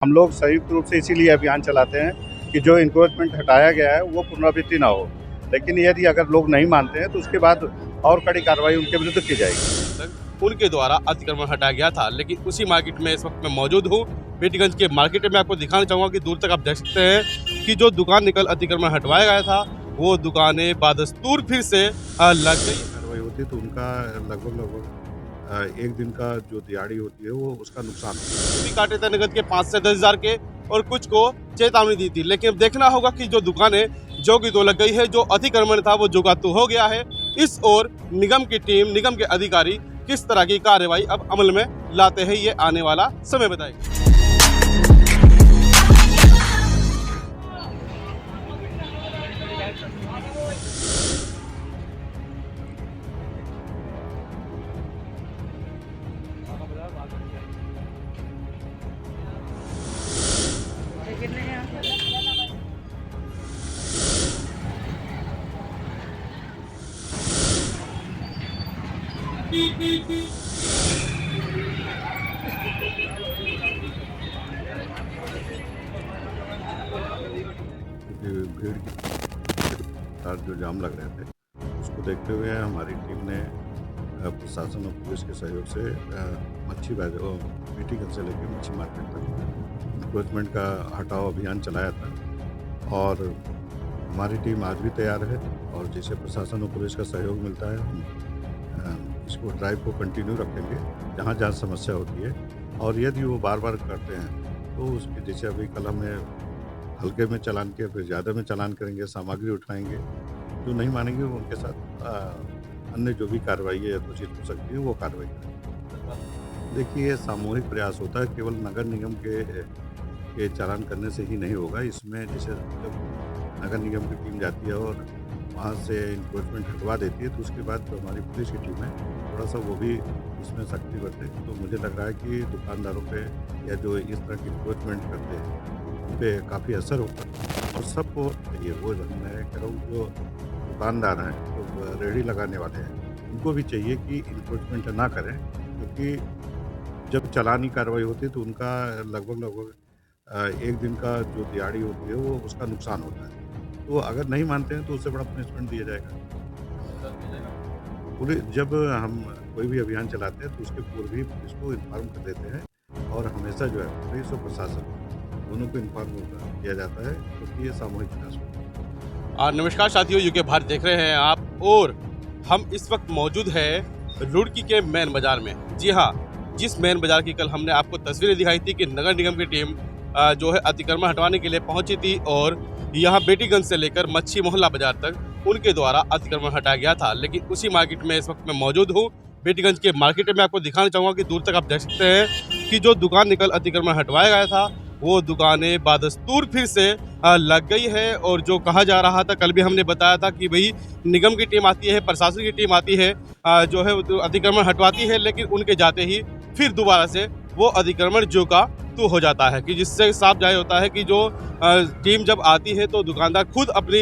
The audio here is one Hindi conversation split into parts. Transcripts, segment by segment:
हम लोग संयुक्त रूप से इसीलिए अभियान चलाते हैं कि जो इंक्रोचमेंट हटाया गया है वो पुनरावृत्ति ना हो। लेकिन यदि अगर लोग नहीं मानते हैं तो उसके बाद और कड़ी कार्रवाई उनके विरुद्ध की जाएगी। उनके द्वारा अतिक्रमण हटाया गया था, लेकिन उसी मार्केट में इस वक्त मैं मौजूद हूँ। बेटीगंज के मार्केट में आपको दिखाना चाहूंगा कि दूर तक आप देख सकते हैं कि जो दुकान निकल अतिक्रमण हटवाया गया था वो दुकानें बादस्तूर फिर से लग गई। कार्रवाई होती है तो उनका लगभग एक दिन का जो दिहाड़ी होती है वो उसका नुकसान होता है। भी काटे थे नगद के 5 से 10 हजार के और कुछ को चेतावनी दी थी, लेकिन अब देखना होगा कि जो दुकानें जो की तो लग गई है, जो अतिक्रमण था वो जुगातू हो गया है। इस ओर निगम की टीम, निगम के अधिकारी किस तरह की कार्रवाई अब अमल में लाते हैं ये आने वाला समय बताएगा। क्योंकि भीड़ की तार जो जाम लग रहे थे उसको देखते हुए हमारी टीम ने प्रशासन और पुलिस के सहयोग से मच्छी बाजार बेटीगंज से लेकर मच्छी मार्केट तक इंक्रोचमेंट का हटाओ अभियान चलाया था। और हमारी टीम आज भी तैयार है और जैसे प्रशासन और पुलिस का सहयोग मिलता है हम इसको ड्राइव को कंटिन्यू रखेंगे जहाँ जहाँ समस्या होती है। और यदि वो बार बार करते हैं तो उसके जैसे अभी कल हमने हल्के में चालान किया, फिर ज़्यादा में चालान करेंगे, सामग्री उठाएंगे। जो नहीं मानेंगे वो उनके साथ अन्य जो भी कार्रवाई है यथोचित हो सकती है वो कार्रवाई करेंगे। देखिए ये सामूहिक प्रयास होता है, केवल नगर निगम के चालान करने से ही नहीं होगा। इसमें जैसे जब नगर निगम की टीम जाती है और वहाँ से इंक्रोचमेंट हटवा देती है तो उसके बाद जो हमारी पुलिस की टीम है थोड़ा सा वो भी इसमें सख्ती बरते। तो मुझे लग रहा है कि दुकानदारों पे या जो इस तरह की इंक्रोचमेंट करते हैं उन पर काफ़ी असर होता है। और सबको चाहिए, वो मैं कह रहा हूँ जो दुकानदार हैं, जो रेहड़ी लगाने वाले हैं, उनको भी चाहिए कि इंक्रोचमेंट ना करें, क्योंकि जब चालानी कार्रवाई होती है तो उनका लगभग एक दिन का जो दिहाड़ी होती है वो उसका नुकसान होता है। तो अगर नहीं मानते हैं तो उससे बड़ा पनिशमेंट दिया जाएगा। पुलिस जब हम कोई भी अभियान चलाते हैं तो उसके पूर्व ही पुलिस को इन्फॉर्म कर देते हैं और हमेशा जो है पुलिस और प्रशासन दोनों को इन्फॉर्म किया जाता है, क्योंकि ये सामूहिक प्रयास होता है। नमस्कार साथियों, यूके भारत देख रहे हैं आप और हम इस वक्त मौजूद है रुड़की के मेन बाजार में। जी हाँ, जिस मेन बाजार की कल हमने आपको तस्वीरें दिखाई थी कि नगर निगम की टीम जो है अतिक्रमण हटवाने के लिए पहुंची थी और यहाँ बेटीगंज से लेकर मच्छी मोहल्ला बाजार तक उनके द्वारा अतिक्रमण हटाया गया था। लेकिन उसी मार्केट में इस वक्त मैं मौजूद हूँ। बेटीगंज के मार्केट में आपको दिखाना चाहूँगा कि दूर तक आप देख सकते हैं कि जो दुकान निकल अतिक्रमण हटवाया गया था वो दुकानें बादस्तूर फिर से लग गई है। और जो कहा जा रहा था, कल भी हमने बताया था कि भाई निगम की टीम आती है, प्रशासन की टीम आती है, जो है अतिक्रमण हटवाती है, लेकिन उनके जाते ही फिर दोबारा से वो अतिक्रमण जो का तू हो जाता है, कि जिससे साफ जाहिर होता है कि जो टीम जब आती है तो दुकानदार खुद अपनी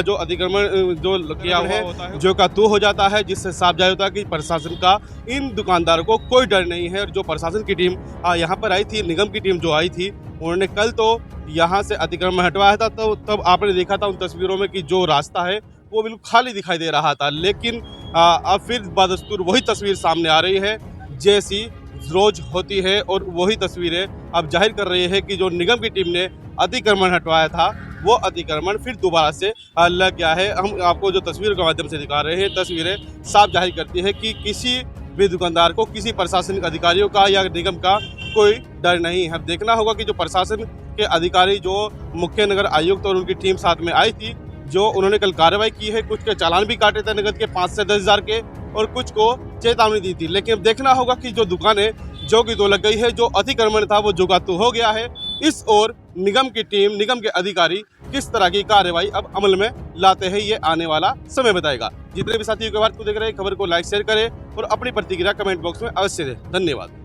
जो अतिक्रमण जो किया हुआ होता है जो का तू हो जाता है, जिससे साफ जाहिर होता है कि प्रशासन का इन दुकानदारों को कोई डर नहीं है। और जो प्रशासन की टीम यहाँ पर आई थी, निगम की टीम जो आई थी, उन्होंने कल तो यहाँ से अतिक्रमण हटवाया था। तो तब आपने देखा था उन तस्वीरों में कि जो रास्ता है वो बिल्कुल खाली दिखाई दे रहा था। लेकिन अब फिर बदस्तूर वही तस्वीर सामने आ रही है जैसी रोज होती है, और वही तस्वीरें अब जाहिर कर रही है कि जो निगम की टीम ने अतिक्रमण हटवाया था वो अतिक्रमण फिर दोबारा से लग गया है। हम आपको जो तस्वीर के माध्यम से दिखा रहे हैं, तस्वीरें साफ जाहिर करती है कि किसी भी दुकानदार को, किसी प्रशासनिक अधिकारियों का या निगम का कोई डर नहीं है। अब देखना होगा कि जो प्रशासन के अधिकारी, जो मुख्य नगर आयुक्त और उनकी टीम साथ में आई थी, जो उन्होंने कल कार्रवाई की है, कुछ के चालान भी काटे थे नगद के 5 से 10 हजार के और कुछ को चेतावनी दी थी। लेकिन अब देखना होगा कि जो दुकानें जो की तो लग गई है, जो अतिक्रमण था वो जुगातू हो गया है। इस ओर निगम की टीम, निगम के अधिकारी किस तरह की कार्रवाई अब अमल में लाते हैं ये आने वाला समय बताएगा। जितने भी साथी यूके भारत को देख रहे हैं, खबर को लाइक शेयर करें और अपनी प्रतिक्रिया कमेंट बॉक्स में अवश्य दें। धन्यवाद।